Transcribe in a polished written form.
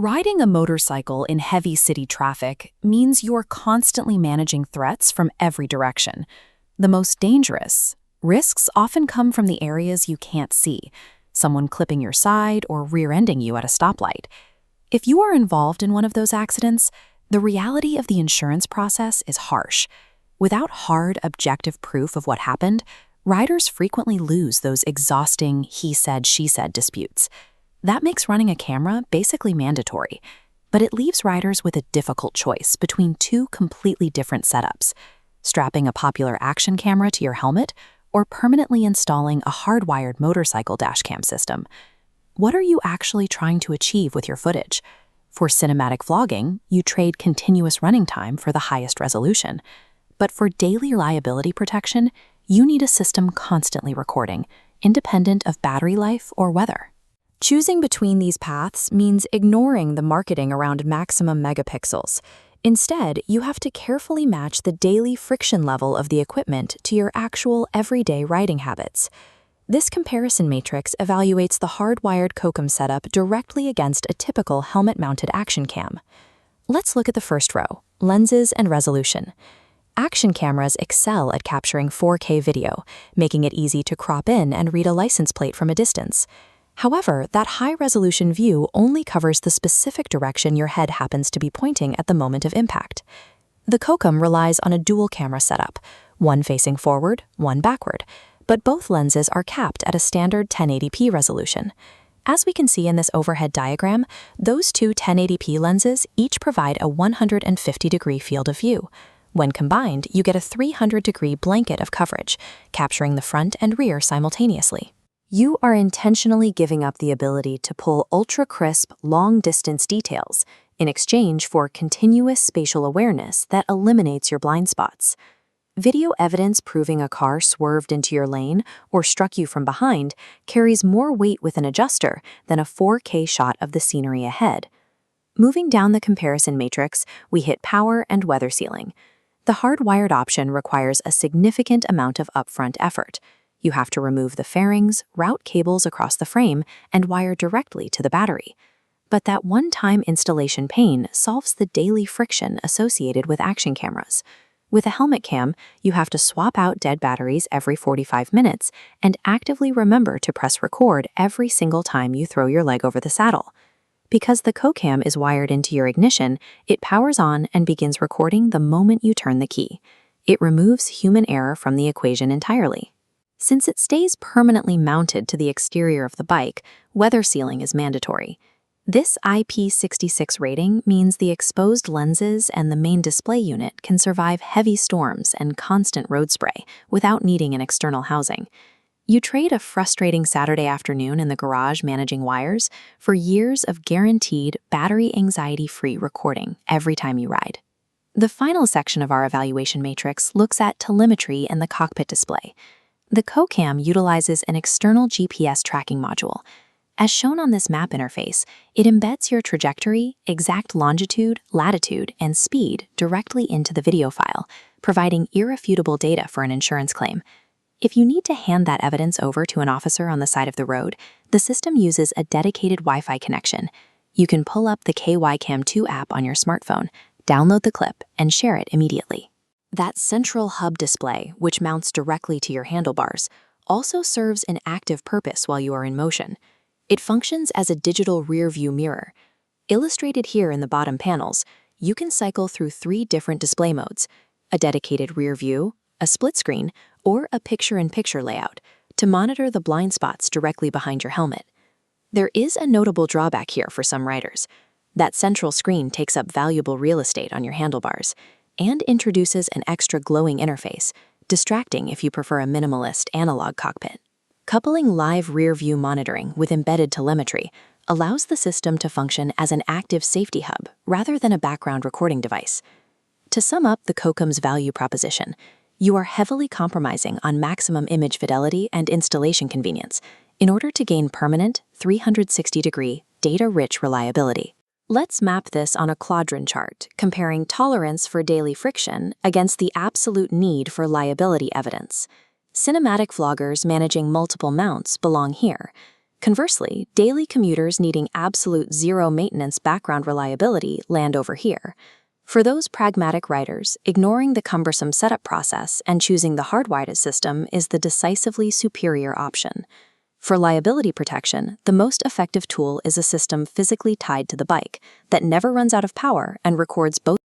Riding a motorcycle in heavy city traffic means you're constantly managing threats from every direction. The most dangerous risks often come from the areas you can't see, someone clipping your side or rear-ending you at a stoplight. If you are involved in one of those accidents, the reality of the insurance process is harsh. Without hard, objective proof of what happened, riders frequently lose those exhausting he said, she said disputes. That makes running a camera basically mandatory, but it leaves riders with a difficult choice between two completely different setups: strapping a popular action camera to your helmet or permanently installing a hardwired motorcycle dashcam system. What are you actually trying to achieve with your footage? For cinematic vlogging, you trade continuous running time for the highest resolution. But for daily liability protection, you need a system constantly recording, independent of battery life or weather. Choosing between these paths means ignoring the marketing around maximum megapixels. Instead, you have to carefully match the daily friction level of the equipment to your actual everyday riding habits. This comparison matrix evaluates the hardwired COCM setup directly against a typical helmet-mounted action cam. Let's look at the first row: lenses and resolution. Action cameras excel at capturing 4K video, making it easy to crop in and read a license plate from a distance. However, that high-resolution view only covers the specific direction your head happens to be pointing at the moment of impact. The COCM relies on a dual-camera setup, one facing forward, one backward, but both lenses are capped at a standard 1080p resolution. As we can see in this overhead diagram, those two 1080p lenses each provide a 150-degree field of view. When combined, you get a 300-degree blanket of coverage, capturing the front and rear simultaneously. You are intentionally giving up the ability to pull ultra-crisp, long-distance details in exchange for continuous spatial awareness that eliminates your blind spots. Video evidence proving a car swerved into your lane or struck you from behind carries more weight with an adjuster than a 4K shot of the scenery ahead. Moving down the comparison matrix, we hit power and weather sealing. The hardwired option requires a significant amount of upfront effort. You have to remove the fairings, route cables across the frame, and wire directly to the battery. But that one-time installation pain solves the daily friction associated with action cameras. With a helmet cam, you have to swap out dead batteries every 45 minutes and actively remember to press record every single time you throw your leg over the saddle. Because the COCM is wired into your ignition, it powers on and begins recording the moment you turn the key. It removes human error from the equation entirely. Since it stays permanently mounted to the exterior of the bike, weather sealing is mandatory. This IP66 rating means the exposed lenses and the main display unit can survive heavy storms and constant road spray without needing an external housing. You trade a frustrating Saturday afternoon in the garage managing wires for years of guaranteed, battery anxiety-free recording every time you ride. The final section of our evaluation matrix looks at telemetry and the cockpit display. The COCM utilizes an external GPS tracking module. As shown on this map interface, it embeds your trajectory, exact longitude, latitude, and speed directly into the video file, providing irrefutable data for an insurance claim. If you need to hand that evidence over to an officer on the side of the road, the system uses a dedicated Wi-Fi connection. You can pull up the KYCam 2 app on your smartphone, download the clip, and share it immediately. That central hub display, which mounts directly to your handlebars, also serves an active purpose while you are in motion. It functions as a digital rear-view mirror. Illustrated here in the bottom panels, you can cycle through 3 different display modes: a dedicated rear view, a split screen, or a picture-in-picture layout to monitor the blind spots directly behind your helmet. There is a notable drawback here for some riders. That central screen takes up valuable real estate on your handlebars and introduces an extra glowing interface, distracting if you prefer a minimalist analog cockpit. Coupling live rear-view monitoring with embedded telemetry allows the system to function as an active safety hub rather than a background recording device. To sum up the COCM's value proposition, you are heavily compromising on maximum image fidelity and installation convenience in order to gain permanent, 360-degree, data-rich reliability. Let's map this on a quadrant chart, comparing tolerance for daily friction against the absolute need for liability evidence. Cinematic vloggers managing multiple mounts belong here. Conversely, daily commuters needing absolute zero maintenance background reliability land over here. For those pragmatic riders, ignoring the cumbersome setup process and choosing the hardwired system is the decisively superior option. For liability protection, the most effective tool is a system physically tied to the bike that never runs out of power and records both